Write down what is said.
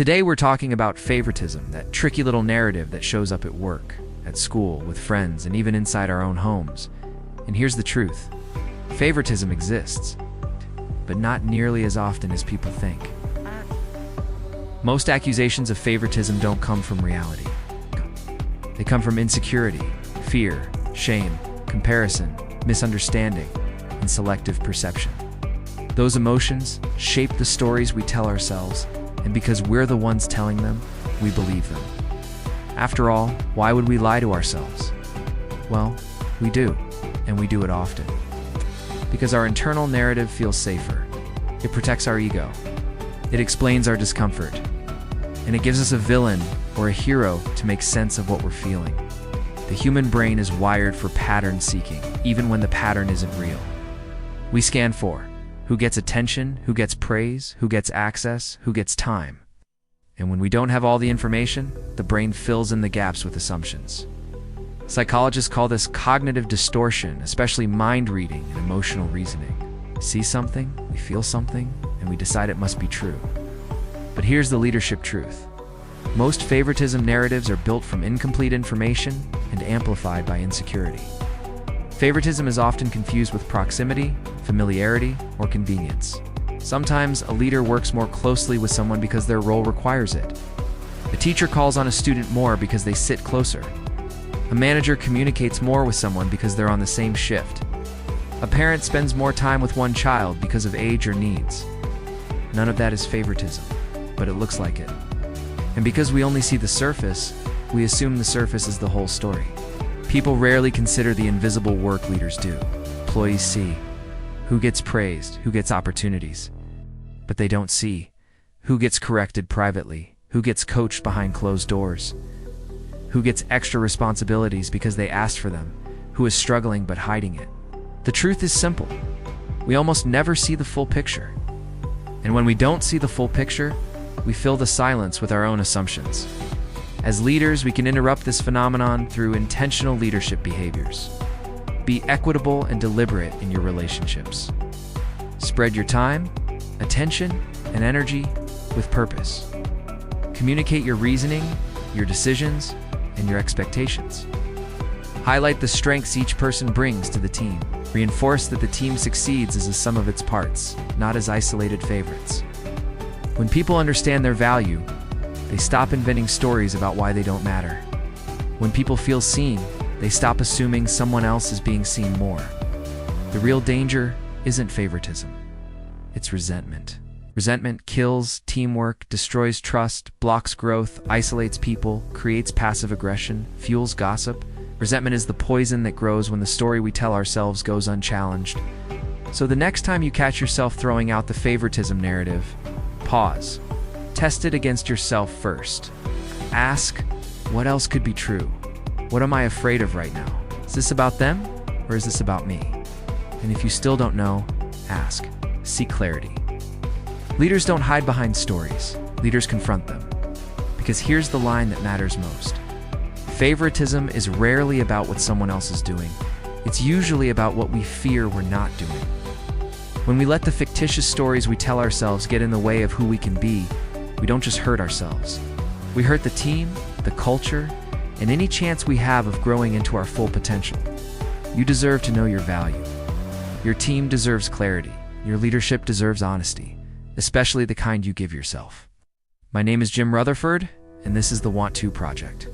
Today we're talking about favoritism, that tricky little narrative that shows up at work, at school, with friends, and even inside our own homes. And here's the truth. Favoritism exists, but not nearly as often as people think. Most accusations of favoritism don't come from reality. They come from insecurity, fear, shame, comparison, misunderstanding, and selective perception. Those emotions shape the stories we tell ourselves, and because we're the ones telling them, we believe them. After all, why would we lie to ourselves? Well, we do, and we do it often. Because our internal narrative feels safer. It protects our ego. It explains our discomfort. And it gives us a villain or a hero to make sense of what we're feeling. The human brain is wired for pattern seeking, even when the pattern isn't real. We scan for who gets attention, who gets praise, who gets access, who gets time. And when we don't have all the information, the brain fills in the gaps with assumptions. Psychologists call this cognitive distortion, especially mind reading and emotional reasoning. We see something, we feel something, and we decide it must be true. But here's the leadership truth. Most favoritism narratives are built from incomplete information and amplified by insecurity. Favoritism is often confused with proximity, familiarity, or convenience. Sometimes a leader works more closely with someone because their role requires it. A teacher calls on a student more because they sit closer. A manager communicates more with someone because they're on the same shift. A parent spends more time with one child because of age or needs. None of that is favoritism, but it looks like it. And because we only see the surface, we assume the surface is the whole story. People rarely consider the invisible work leaders do. Employees see who gets praised, who gets opportunities. But they don't see who gets corrected privately, who gets coached behind closed doors, who gets extra responsibilities because they asked for them, who is struggling but hiding it. The truth is simple. We almost never see the full picture. And when we don't see the full picture, we fill the silence with our own assumptions. As leaders, we can interrupt this phenomenon through intentional leadership behaviors. Be equitable and deliberate in your relationships. Spread your time, attention, and energy with purpose. Communicate your reasoning, your decisions, and your expectations. Highlight the strengths each person brings to the team. Reinforce that the team succeeds as a sum of its parts, not as isolated favorites. When people understand their value, they stop inventing stories about why they don't matter. When people feel seen, they stop assuming someone else is being seen more. The real danger isn't favoritism. It's resentment. Resentment kills teamwork, destroys trust, blocks growth, isolates people, creates passive aggression, fuels gossip. Resentment is the poison that grows when the story we tell ourselves goes unchallenged. So the next time you catch yourself throwing out the favoritism narrative, pause. Test it against yourself first. Ask, what else could be true? What am I afraid of right now? Is this about them, or is this about me? And if you still don't know, ask. Seek clarity. Leaders don't hide behind stories. Leaders confront them. Because here's the line that matters most. Favoritism is rarely about what someone else is doing. It's usually about what we fear we're not doing. When we let the fictitious stories we tell ourselves get in the way of who we can be, we don't just hurt ourselves. We hurt the team, the culture, and any chance we have of growing into our full potential. You deserve to know your value. Your team deserves clarity. Your leadership deserves honesty, especially the kind you give yourself. My name is Jim Rutherford, and this is the Want To Project.